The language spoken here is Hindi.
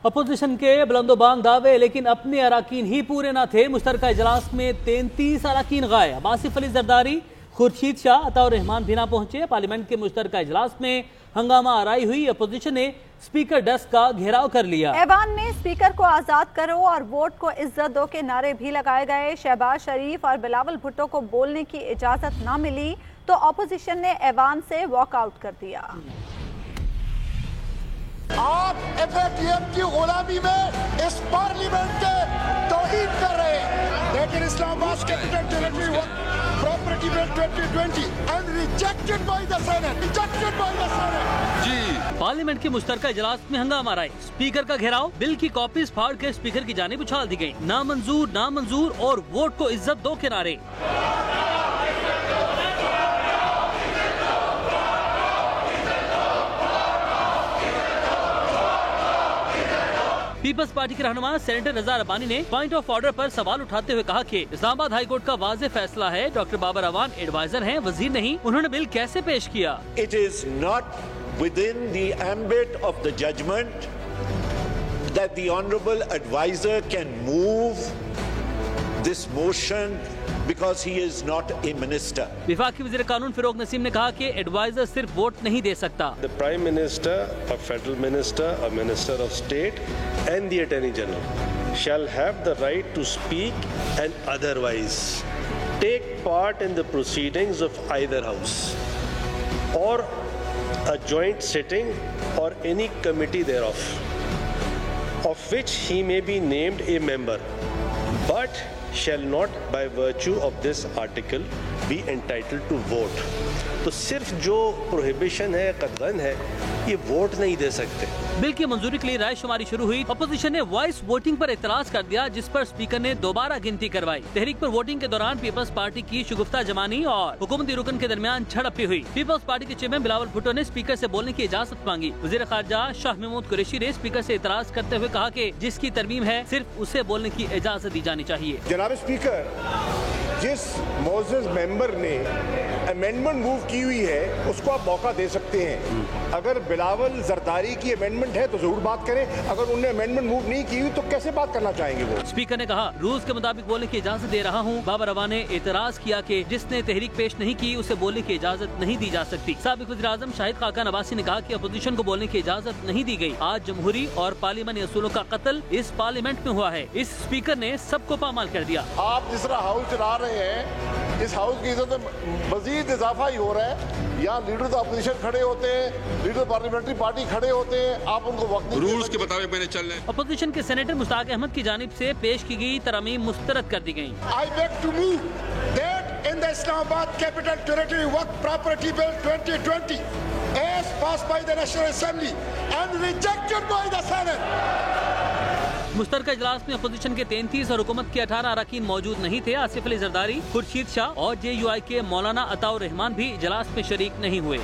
अपोजिशन के बुलंदोबांग दावे, लेकिन अपने अराकीन ही पूरे न थे। मुश्तरका इजलास में 33 अराकीन गायब। आसिफ अली जरदारी, खुर्शीद शाह, अताउर रहमान भी ना पहुंचे। पार्लियामेंट के मुश्तरका इजलास में हंगामा आराई हुई। अपोजिशन ने स्पीकर डेस्क का घेराव कर लिया। ऐवान में स्पीकर को आजाद करो और वोट को इज्जत दो के नारे भी लगाए गए। शहबाज शरीफ और बिलावल भुट्टो को बोलने की इजाजत ना मिली तो अपोजिशन ने ऐवान से वॉकआउट कर दिया। आप एफएटीएफ की गुलामी में इस पार्लियामेंट के तौहीन कर रहे हैं, लेकिन Islamabad capital territory property bill 2020 and rejected by the Senate, जी। पार्लियामेंट के मुश्तरका इजलास में हंगामा आराई। स्पीकर का घेराव, बिल की कॉपीज फाड़ के स्पीकर की जानिब उछाल दी गई। नामंजूर, नामंजूर और वोट को इज्जत दो के नारे। पीपल्स पार्टी के रहनुमा सेनेटर रजा रब्बानी ने पॉइंट ऑफ ऑर्डर पर सवाल उठाते हुए कहा कि इस्लामाबाद हाई कोर्ट का वाज़ेह फैसला है। डॉक्टर बाबर अवान एडवाइजर हैं, वजीर नहीं। उन्होंने बिल कैसे पेश किया? It is not within the ambit of the judgment that the honorable advisor can move this motion because he is not a minister. विफाकी वज़ीर कानून फिरोग नसीम ने कहा कि एडवाइजर सिर्फ वोट नहीं दे सकता। The Prime Minister, a federal minister, a minister of state and the Attorney General shall have the right to speak and otherwise take part in the proceedings of either house or a joint sitting or any committee thereof, of which he may be named a member, but shall not by virtue of this article be entitled to vote. तो सिर्फ जो प्रोहिबिशन है, कदगन है, ये वोट नहीं दे सकते। बिल की मंजूरी के लिए राय शुमारी शुरू हुई। अपोजिशन ने वॉइस वोटिंग पर एतराज कर दिया, जिस पर स्पीकर ने दोबारा गिनती करवाई। तहरीक पर वोटिंग के दौरान पीपल्स पार्टी की शगुफ्ता जमानी और हुकूमती रुकन के दरमियान झड़प हुई। पीपल्स पार्टी के चेयरमैन बिलावल भुट्टो ने स्पीकर से बोलने की इजाजत मांगी। वज़ीर खारजा शाह महमूद कुरैशी ने स्पीकर से एतराज करते हुए कहा कि जिसकी तरमीम है सिर्फ उसे बोलने की इजाजत दी जानी चाहिए। जनाब स्पीकर, जिस मोअज़्ज़ज़ मेंबर ने अमेंडमेंट मूव की हुई है उसको आप मौका दे सकते हैं। अगर बिलावल जरदारी की अमेंडमेंट है तो जरूर बात करें, अगर उन्होंने अमेंडमेंट मूव नहीं की हुई तो कैसे बात करना चाहेंगे वो? स्पीकर ने कहा, रूल्स के मुताबिक बोलने की इजाजत दे रहा हूँ। बाबर अवान ने एतराज किया कि जिसने तहरीक पेश नहीं की उसे बोलने की इजाजत नहीं दी जा सकती। साबिक वज़ीर आज़म शाहिद खाकान अब्बासी ने कहा कि अपोजिशन को बोलने की इजाजत नहीं दी गई। आज जमहूरी और पार्लियामानी असूलों का कत्ल इस पार्लियामेंट में हुआ है। इस स्पीकर ने सबको पामाल कर दिया। आप जिस तरह हाउस चला रहे हैं, इस हाउस की इज्जत में मजीद इजाफा ही हो रहा है। यहाँ लीडर अपोजिशन खड़े होते हैं, लीडर पार्लियामेंट्री पार्टी खड़े होते हैं, आप उनको वक्त रूल्स के मुताबिक मैंने चल रहे। अपोजिशन के सेनेटर मुश्ताक अहमद की जानिब से पेश की गई तरमीम मुस्तरद कर दी गयी। I beg to move that in the Islamabad Capital Territory Waqf Property Bill 2020 as passed by the National Assembly and rejected by the Senate. मुश्तरका इजलास में अपोजिशन के 33 और हुकूमत के 18 अराकीन मौजूद नहीं थे। आसिफ अली जरदारी, खुर्शीद शाह और JUI के मौलाना अताउर रहमान भी इजलास में शरीक नहीं हुए।